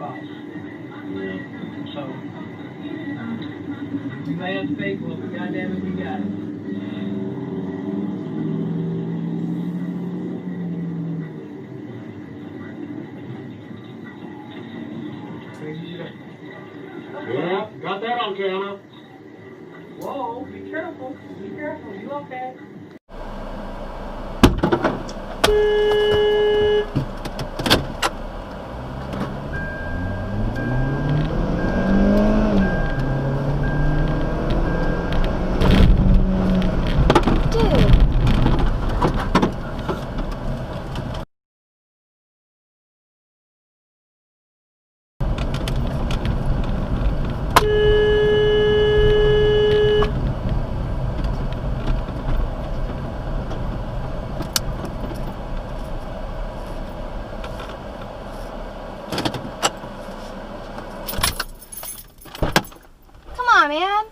spot. Yeah. So, we may have to pay for it, but goddamn it, we got it. Yeah, got that on camera. Whoa, be careful. Be careful. You okay? Come on, man.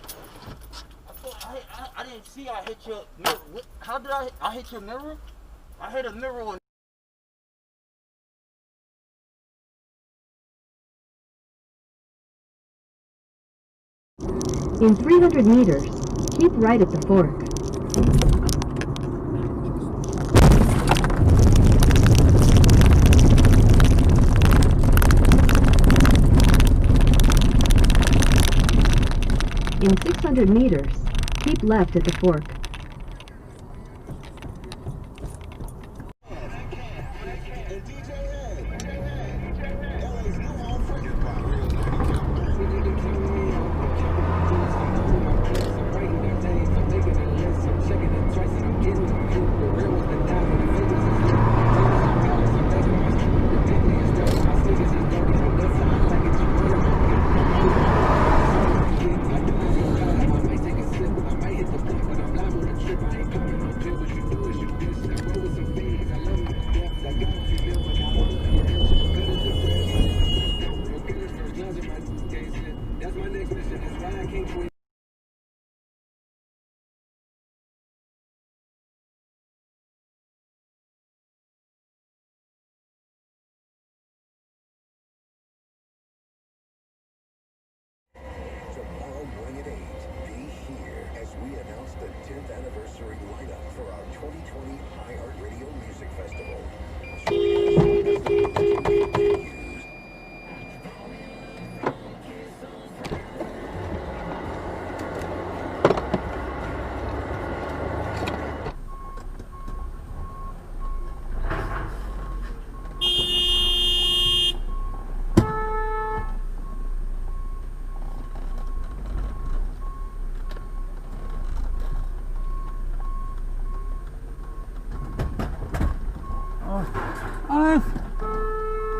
I didn't see I hit your mirror. How did I hit your mirror? I hit a mirror on. In 300 meters, keep right at the fork. In 600 meters, keep left at the fork. Tomorrow morning at 8, be here as we announce the 10th anniversary lineup for our 2020 iHeartRadio Music Festival.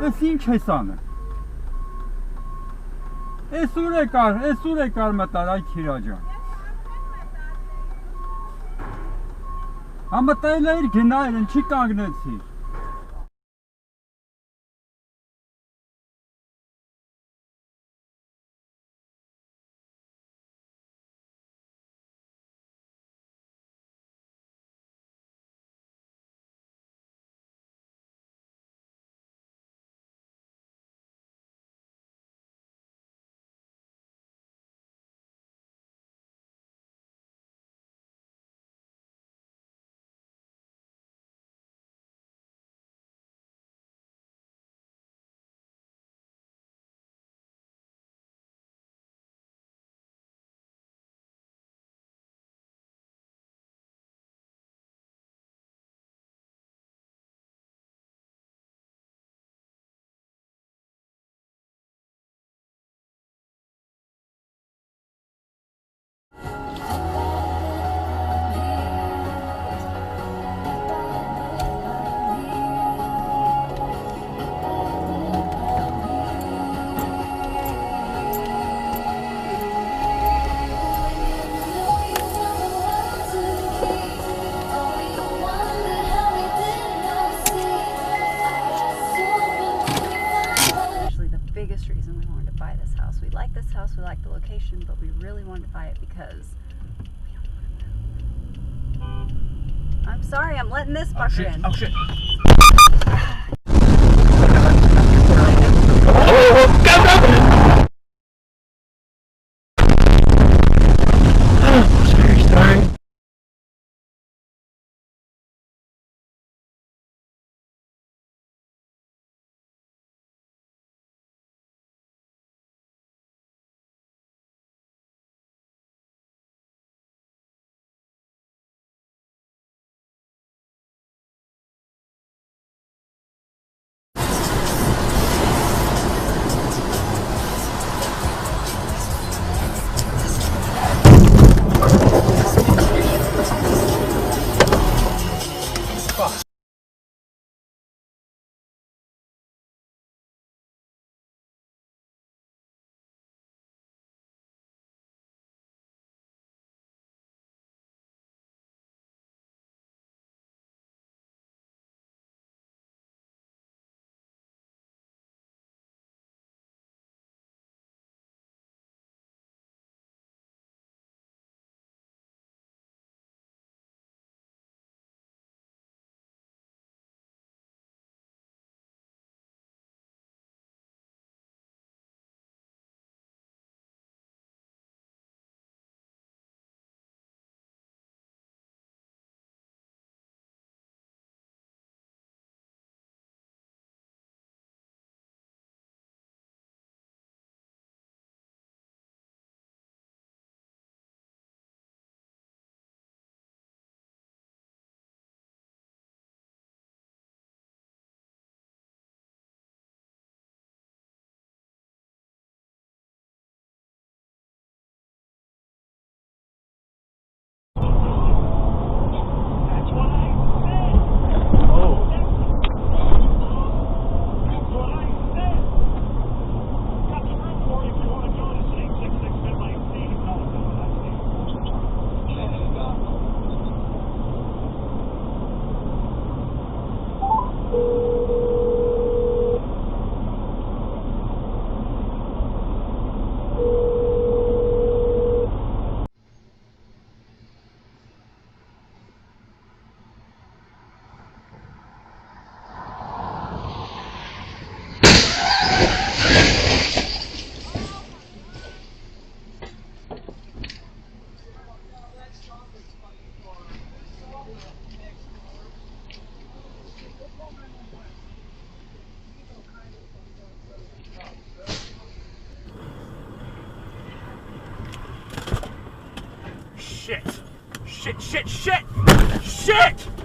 Այս ինչ ես անը։ Այս ուր եկար մտար այ քիրա ջան։ Համտայել էր գնայր, ինչի կանգնեցի։ We like the location, but we really wanted to buy it because we don't want to move. I'm sorry, I'm letting this fucker in. Oh shit. Oh, Shit! Shit! Shit! Shit! Shit!